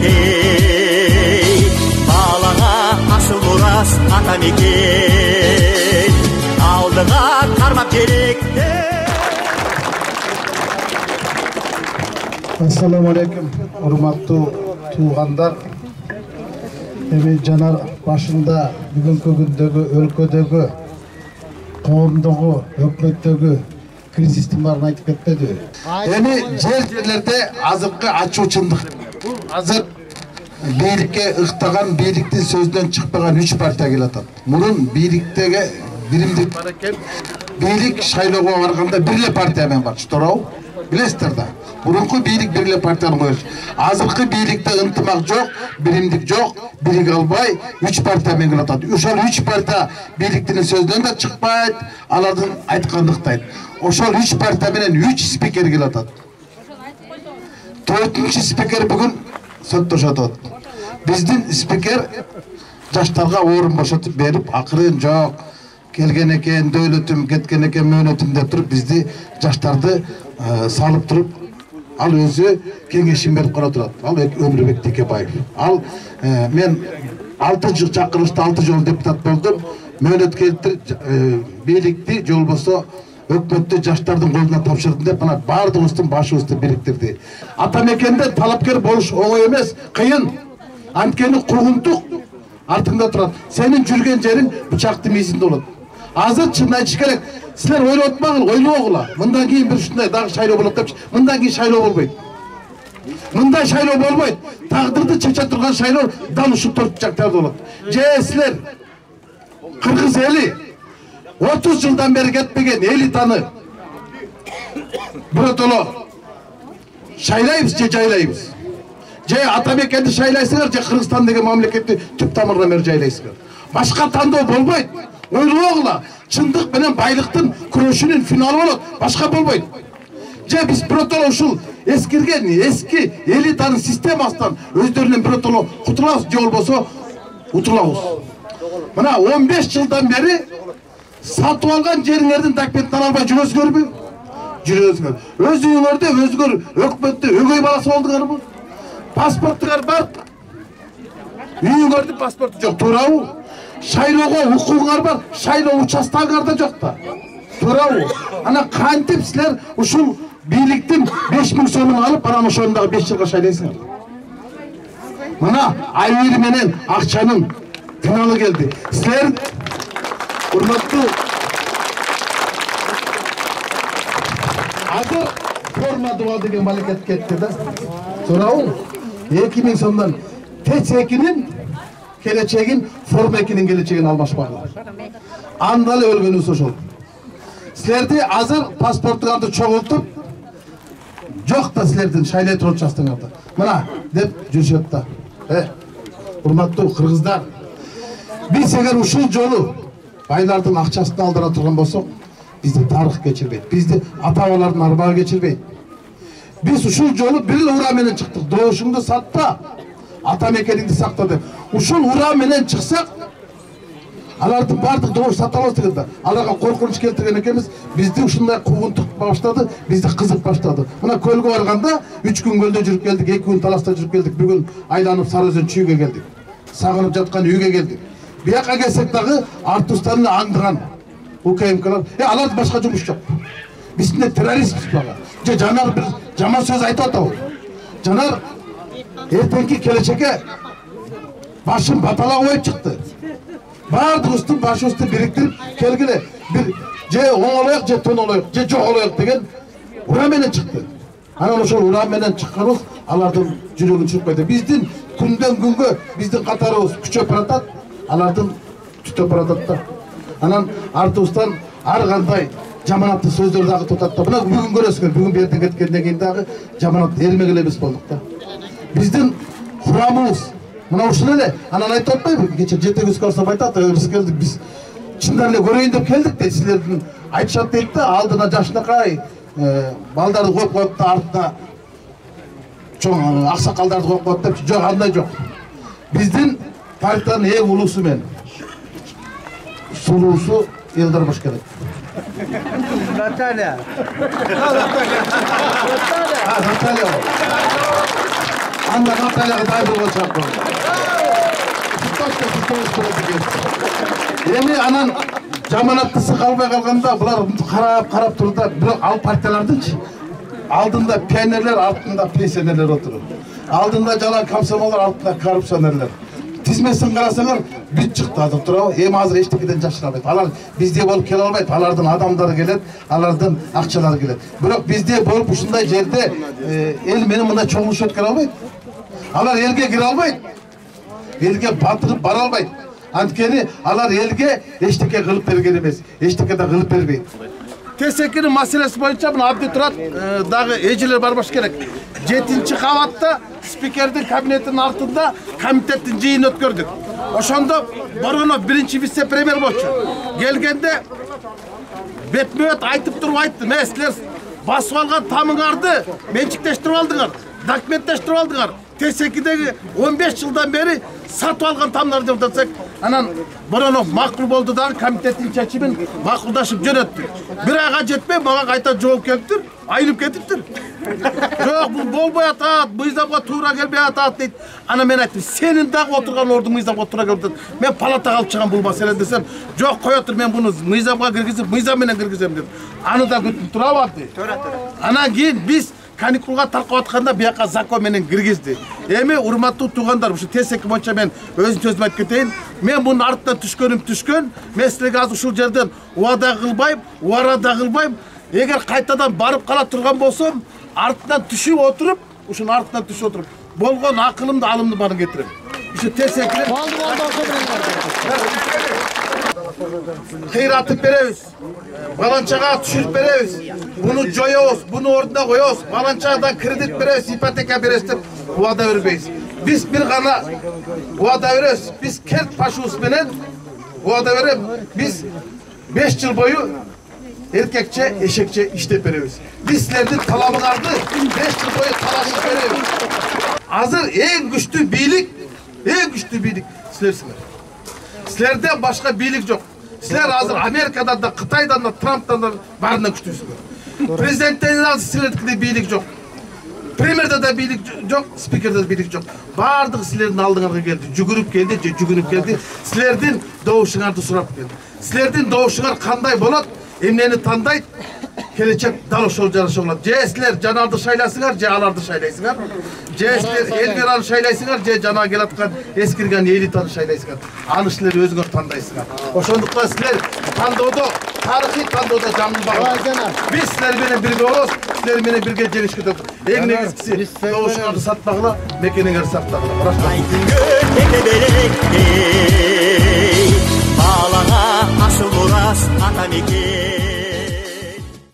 мекендей, балаға асыл мұрас ата мекен, алдыға қармап керек. Ассаламу алейкум, урматтуу туугандар. Эми жанар башында бүгүнкү күндөгү өлкөдөгү, коомдогу, өкмөттөгү кризистин баарын айтып кетпеди. Эми жерлерде азыркы ачуу чындык. Азыр бийликке ыктаган, бийликтин сөзүнөн чыкпаган 3 партия келатат. Мурун бийликтеги биримдик бар экен. Бийлик шайлоого барганда бир эле партия менен бар, туурабы? Билесиздер да. Мурунку бийлик бир эле партияны коюш. Азыркы бийликте ынтымак жок, биримдик жок, бириге албай 3 партия менен келатат. Ошол 3 партия бийликтин сөзүнөн да чыкпайт, алардын айткандыктайт. Ошол 3 партия менен 3 спикер келатат. 4-нчү спикер бүгүн соттошотот. Биздин спикер жаштарга орун бошотуп берип, акырын жок, келген экен дөөлөтүм, кеткен экен мөөнөтүм деп туруп бизди жаштарды салып туруп, ал өзү кеңешин берип кара турат. Ал Өмүрбек Текебаев. Ал мен 6 жыл чакырылышта 6 жыл депутат болдум. Мөөнөт келтирип бийликти же болбосо өкмөттү жаштардын колуна тапшырдым деп мына баардыгыбыздын башыбызды бириктирди. Ата мекенде талапкер болуш оңой эмес, кыйын. Анткени куугунтук артыңда турат. Сенин жүрген жериң бычактын мизинде болот. Азыр чын айтыш керек. Силер ойлоп атпагыла, ойлогула. Мындан кийин бир ушундай дагы шайлоо болот депчи. Мындан кийин шайлоо болбойт. Мындай шайлоо болбойт. Тагдырды чече турган шайлоо дал ушул 4 жактарда болот. Же силер кыргыз эли 30 жылдан бери кетпеген элитаны биротоло шайлайбыз же жайлайбыз. Же ата мекенди шайлайсыңар, же Кыргызстан деген мамлекетти түп тамырынан бери жайлайсыңар. Башка тандоо болбойт. Ойлогула, чындык менен байлыктын күрөшүнүн финалы болот, башка болбойт. Же биз биротоло ушул эскирген, эски элитанын системасынан өздөрүнүн биротоло кутулабыз, же болбосо утулабыз. Мына 15 жылдан бери сатып алган жериңердин документин ала албай жүрөсүңөрбү? Жүрөсүңөр. Өз үйүңөрдө өзгөр өкмөттө өгөй баласы болдуңарбы? Паспортуңар бар. Үйүңөрдүн паспорту жок, туурабы? Шайлоого укугуңар бар, шайлоо участогуңарда жок да. Туурабы? Ана кантип силер ушул бийликтин 5000 сомун алып, анан ошону дагы 5 жылга шайлайсыңар? Мына айыр менен акчанын финалы келди. Силер урматтуу азыр форма дуал деген балекет кетти да. Туурабы? 2000 сомдон ТЦ2-нин келечегин, форма 2-нин келечегин алмашпагыла. Андалы өлгөнүбүз ошол. Силерди азыр паспортуңарды чогултуп, жок да силердин шайлай турган участогуңарда. Мына деп жүрүшөт да. Урматтуу кыргыздар, биз эгер ушул жолу байлардын акчасын алдыра турган болсок, бизди тарых кечирбейт. Бизди ата-бабалардын арбагы кечирбейт. Biz uşul jolu bir ura menen çıktık. Doğuşunu satta, ata mekeningdi sakta деп. Uşul ura menen çıksak, алардын бардык doğuş satабыз деген да. Аларга коркунуч келтирген экенбиз. Бизди ушундай куугунтук баштады, бизди кызык баштады. Мына көлгө барганда 3 күн көлдө жүрүп келдик, 2 күн таласта жүрүп келдик. Бүгүн айланып Сары Өзөн чүйгө келдик. Сагынып жаткан үйгө келдик. Бияка келсек дагы артустарын аңдыган УКМКлар, алардын башка жумуш жок. Биздин террористпиз бага. Же жанар бир жаман сөз айтып атабы. Жанар эртеңки келечекке башын баталап коюп чыкты. Бардыгыбыздын башыбызды бириктирип келгиле. Бир же оңолоюк, же тонолоюк, же жоголоюк деген ура менен чыкты. Анан ошол ура менен чыкканыбыз алардын жүрөгүн чурп койду. Биздин күндөн күнгө биздин катарыбыз күчөп баратат, алардын түтөп баратат да. Анан артыбыздан ар кандай жаманатты сөздөр дагы тотат да. Мына бүгүн көрөсүңөр, бүгүн берден кеткенден кийин дагы жаманат эрмек эле эмес болдук да. Биздин курамыбыз мына ушул эле. Анан айтып атпайбы, кече жетегибиз көрсөп айтат, биз келдик, биз чындан эле көрөйүн деп келдик дейт. Силердин айтышат дейт да, алдына жашынакай балдарды коюп коюп да артына чоң аксакалдарды коюп коюп депчи. Жок, андай жок. Биздин партиянын эң улуусу мен сулуусу Элдар Башкеров. Наталья. анда картайларга дайыр болгон чакта. Эми анан жаманаттысы калбай калганда булар карап турду. Бирок ал партиялардынчы алдында пионерлер, артында пенсионерлер отуруп. Алдында жалаң комсомолдор, артында коррупционерлер. Тизмесин карасаңар бүт чыкты азыр турабы? Эми азыр эчтекеден жашырабайт. Алар бизде болуп келе албайт. Алардын адамдары келет, алардын акчалары келет. Бирок бизде болуп ушундай жерде эл менен мындай чогулуш өткөрө албайт. Алар элге кире албайт. Элге батырып бара албайт. Анткени алар элге эчтеке кылып берген эмес. Эчтеке да кылып бербейт. Тесекинин маселеси боюнча мына Абди Турат дагы эжелер барбаш керек. 7-кабатта спикердин кабинетинин артында комитеттин жыйынын өткөрдүк. Ошондо Боронов биринчи вице-премьер болчу. Келгенде бетме-бет айтып туруп айтты. Мен силер басып алган тамыңарды менчиктештирип алдыңар, документтештирип алдыңар. Тесекидеги 15 жылдан бери сатып алган тамдарды деп атсак, анан Боронов макул болду дагы комитеттин чечимин макулдашып жөнөттү. Бир айга жетпей мага кайта жооп келиптир, айылып кетиптир. Жок, бул болбой атат, мыйзамга туура келбей атат дейт. Ана мен айттым, сенин дагы отурган ордуң мыйзамга туура келип атат. Мен палатага алып чыгам бул маселени десем, жок кое тур, мен буну мыйзамга киргизип, мыйзам менен киргизем деп. Аны да күтүп турабы? Анан кийин биз каникулга таркап атканда бияка закон менен киргизди. Эми урматтуу туугандар, ушу тесек боюнча мен өзүм сөзүм айтып кетейин. Мен мунун артынан түшкөн. Мен силерге азыр ушул жерден убада кылбайм, убарада кылбайм. Эгер кайтадан барып кала турган болсом, артынан түшүп отуруп, ушунун артынан түшүп отуруп, болгон акылымды, алымды барын кетирем. Ушу тесекилер кыйратып беребиз. Баланчага түшүрүп беребиз. Буну жоёбуз, буну ордуна коебуз. Баланчадан кредит беребиз, ипотека беребиз деп убада бербейбиз. Биз бир гана убада беребиз. Биз керт пашубуз менен убада берип, биз 5 жыл бою эркекче, эшекче иштеп беребиз. Биз силердин талабыңарды 5 жыл бою талашып беребиз. Азыр эң күчтүү бийлик силерсиңер. Силерден башка бийлик жок. Силер азыр Америкадан да, Кытайдан да, Трамптан да баарынан күчтүүсүңөр. Президенттен азыр силердикиде бийлик жок. Премьерде да бийлик жок, спикерде да бийлик жок. Баардыгы силердин алдыңарга келди, жүгүрүп келди, силердин добушуңарды сурап келди. Силердин добушуңар кандай болот, эмнени тандайт, келечек дал ошол жараша болот. Же силер жанарды шайлайсыңар, же аларды шайлайсыңар. Же силер элбераны шайлайсыңар, же жана келаткан эскирген элитаны шайлайсыңар. Аны силер өзүңөр тандайсыңар. Ошондуктан силер тандоодо, тарыхый тандоодо жаңылбагыла. Биз силер менен бирге болобуз, силер менен бирге жеңишке өтөбүз. Эң негизгиси добушуңарды сатпагыла, мекениңерди сактагыла. Балага асыл мурас ата мекен.